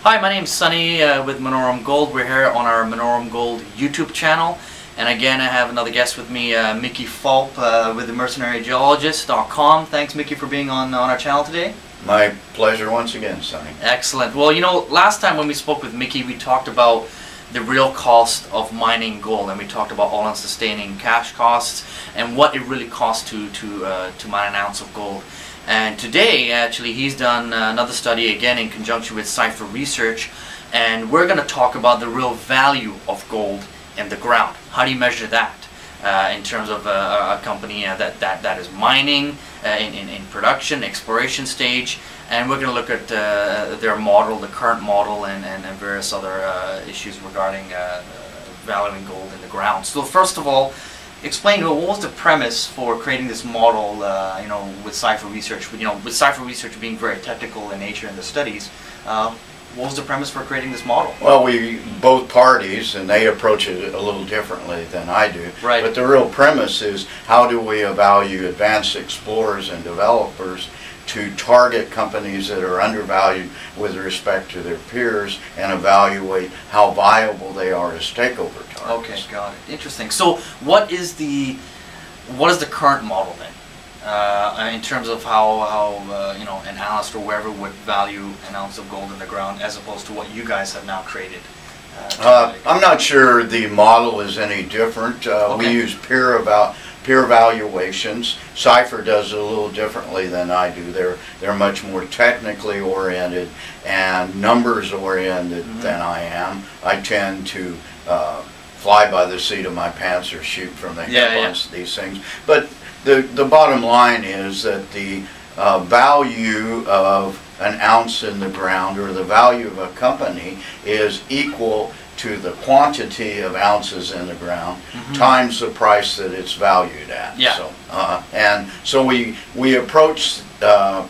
Hi, my name's Sunny with Minaurum Gold. We're here on our Minaurum Gold YouTube channel. And again, I have another guest with me, Mickey Fulp with the Mercenary Geologist.com. Thanks, Mickey, for being on our channel today. My pleasure once again, Sunny. Excellent. Well, you know, last time when we spoke with Mickey, we talked about the real cost of mining gold, and we talked about all-in sustaining cash costs and what it really costs to mine an ounce of gold. And today, actually, he's done another study, again in conjunction with Cipher Research, and we're going to talk about the real value of gold in the ground. How do you measure that in terms of a company that is mining in production, exploration stage? And we're going to look at their model, the current model, and various other issues regarding valuing gold in the ground. So first of all, explain what was the premise for creating this model, you know, with Cipher Research. You know, with Cipher Research being very technical in nature in the studies, what was the premise for creating this model? Well, both parties, and they approach it a little differently than I do. Right. But the real premise is, how do we evaluate advanced explorers and developers to target companies that are undervalued with respect to their peers and evaluate how viable they are as takeover targets. Okay, got it. Interesting. So, what is the current model then, in terms of how you know, an analyst or whoever would value an ounce of gold in the ground as opposed to what you guys have now created? I'm not sure the model is any different. Okay. We use peer evaluations. Cipher does it a little differently than I do. They're much more technically oriented and numbers oriented than I am. I tend to fly by the seat of my pants or shoot from the hip on these things. But the bottom line is that the value of an ounce in the ground, or the value of a company, is equal to the quantity of ounces in the ground times the price that it's valued at. Yeah. So, and so we approach the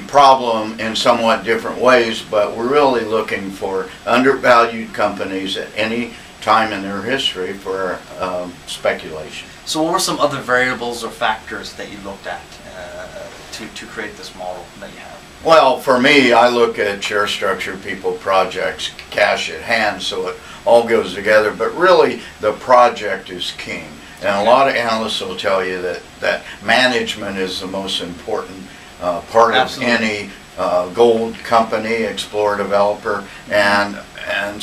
problem in somewhat different ways, but we're really looking for undervalued companies at any time in their history for speculation. So what were some other variables or factors that you looked at to create this model that you have? Well, for me, I look at share structure, people, projects, cash at hand, so it all goes together. But really, the project is king. And a lot of analysts will tell you that management is the most important part of any gold company, explorer, developer. And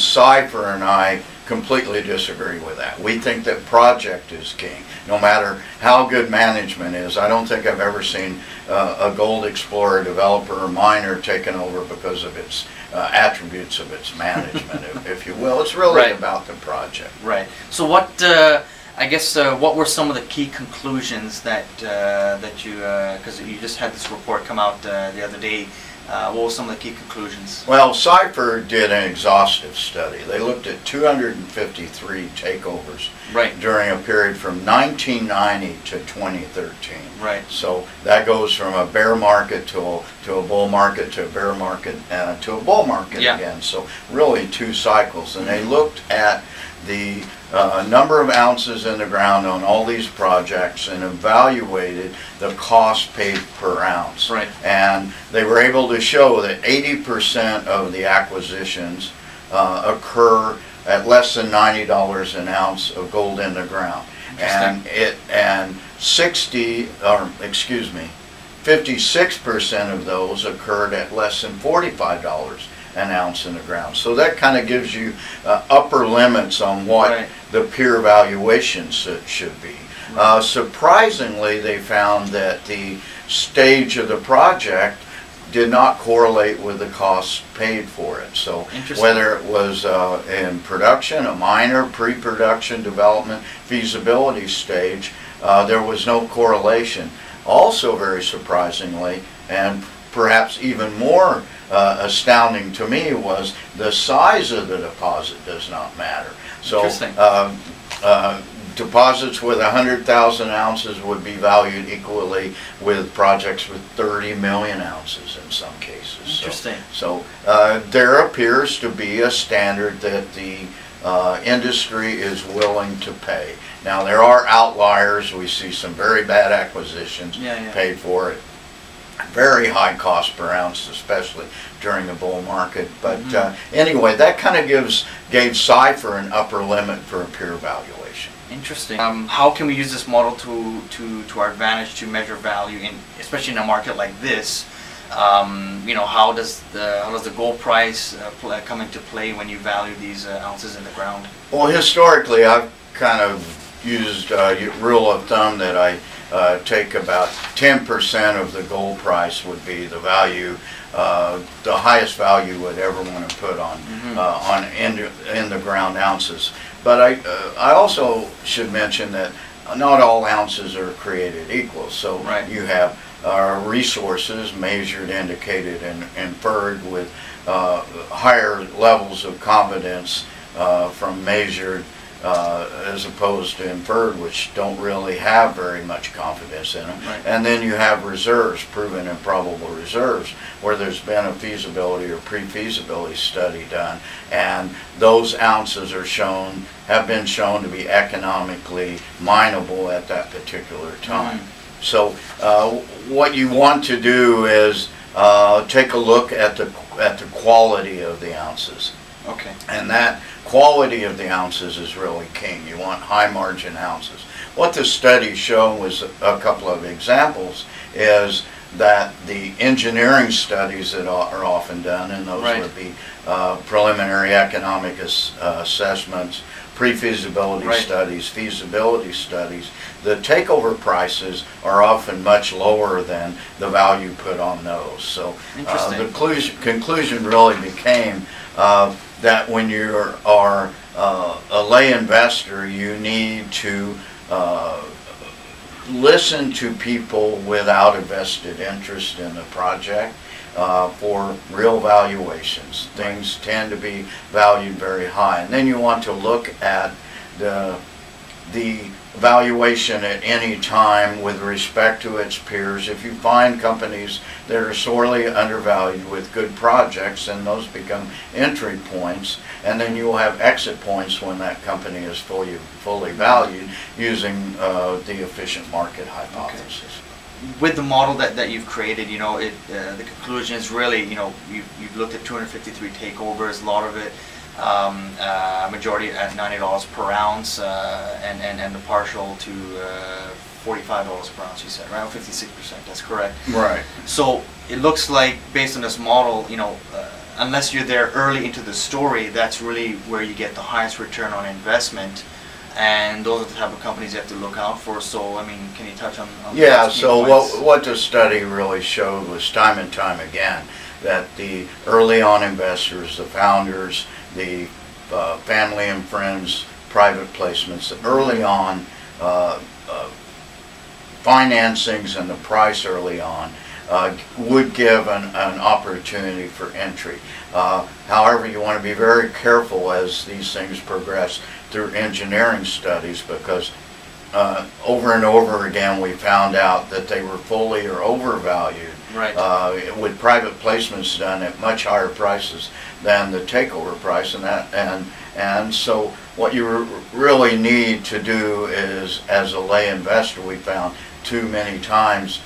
Cipher and I completely disagree with that. We think that project is king. No matter how good management is, I don't think I've ever seen a gold explorer, developer, or miner taken over because of its attributes of its management, if you will. It's really about the project. Right. So what, I guess, what were some of the key conclusions that you, because you just had this report come out the other day, what were some of the key conclusions? Well, Cipher did an exhaustive study. They looked at 253 takeovers during a period from 1990 to 2013. Right. So that goes from a bear market to a bull market to a bear market to a bull market again. So really 2 cycles. And they looked at the number of ounces in the ground on all these projects and evaluated the cost paid per ounce. Right. And they were able to show that 80% of the acquisitions occur at less than $90 an ounce of gold in the ground. And 56% of those occurred at less than $45 an ounce in the ground. So that kind of gives you upper limits on what the peer valuations should be. Surprisingly, they found that the stage of the project did not correlate with the costs paid for it. So whether it was in production, a miner, pre-production, development, feasibility stage, there was no correlation. Also, very surprisingly, and perhaps even more astounding to me, was the size of the deposit does not matter. So deposits with 100,000 ounces would be valued equally with projects with 30 million ounces in some cases. Interesting. So there appears to be a standard that the industry is willing to pay. Now, there are outliers. We see some very bad acquisitions paid for it. very high cost per ounce, especially during the bull market. But anyway, that kind of gave Cipher an upper limit for a peer valuation. Interesting. How can we use this model to our advantage to measure value, especially in a market like this? You know, how does the gold price come into play when you value these ounces in the ground? Well, historically, I've kind of used a rule of thumb that I take about 10% of the gold price would be the value, the highest value would ever want to put on in the ground ounces. But I also should mention that not all ounces are created equal. So you have resources measured, indicated, and inferred with higher levels of confidence from measured as opposed to inferred, which don't really have very much confidence in them. And then you have reserves, proven and probable reserves, where there's been a feasibility or pre-feasibility study done, and those ounces have been shown to be economically mineable at that particular time. So what you want to do is take a look at the quality of the ounces. Okay. And that quality of the ounces is really king. You want high margin ounces. What the study showed was a couple of examples is that the engineering studies that are often done, and those would be preliminary economic assessments, pre-feasibility studies, feasibility studies, the takeover prices are often much lower than the value put on those. So the conclusion really became that when you are a lay investor, you need to listen to people without a vested interest in the project for real valuations. Things tend to be valued very high. And then you want to look at the valuation at any time with respect to its peers. If you find companies that are sorely undervalued with good projects, then those become entry points, and then you will have exit points when that company is fully valued using the efficient market hypothesis. Okay. With the model that you've created, you know, the conclusion is really, you know, you've looked at 253 takeovers, a lot of it majority at $90 per ounce, and the partial to $45 per ounce, you said, right? 56%, that's correct. Right. So it looks like, based on this model, you know, unless you're there early into the story, that's really where you get the highest return on investment, and those are the type of companies you have to look out for. So, I mean, can you touch on yeah, so what the study really showed was time and time again that the early on investors, the founders, the family and friends, private placements, early on financings and the price early on would give an opportunity for entry. However, you want to be very careful as these things progress through engineering studies, because over and over again we found out that they were fully or overvalued with private placements done at much higher prices than the takeover price, and so what you really need to do is, as a lay investor, we found too many times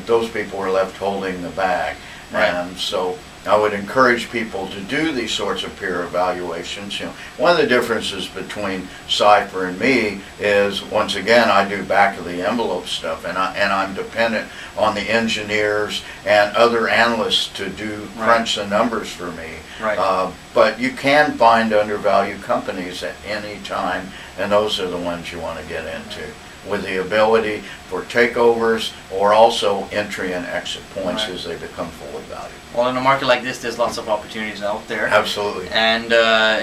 those people were left holding the bag. And so I would encourage people to do these sorts of peer evaluations. You know, one of the differences between Cipher and me is, once again, I do back of the envelope stuff, and I'm dependent on the engineers and other analysts to crunch the numbers for me. But you can find undervalued companies at any time, and those are the ones you want to get into, with the ability for takeovers or also entry and exit points as they become fully valued. Well, in a market like this, there's lots of opportunities out there. Absolutely. And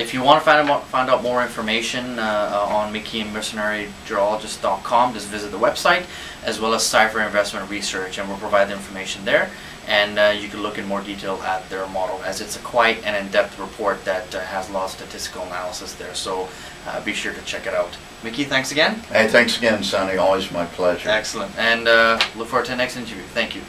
if you want to find out more information on Mickey and Mercenary Geologist.com, just visit the website, as well as Cipher Investment Research, and we'll provide the information there. And you can look in more detail at their model, as it's quite an in-depth report that has a lot of statistical analysis there. So be sure to check it out. Mickey, thanks again. Hey, thanks again, Sonny. Always my pleasure. Excellent. And look forward to the next interview. Thank you.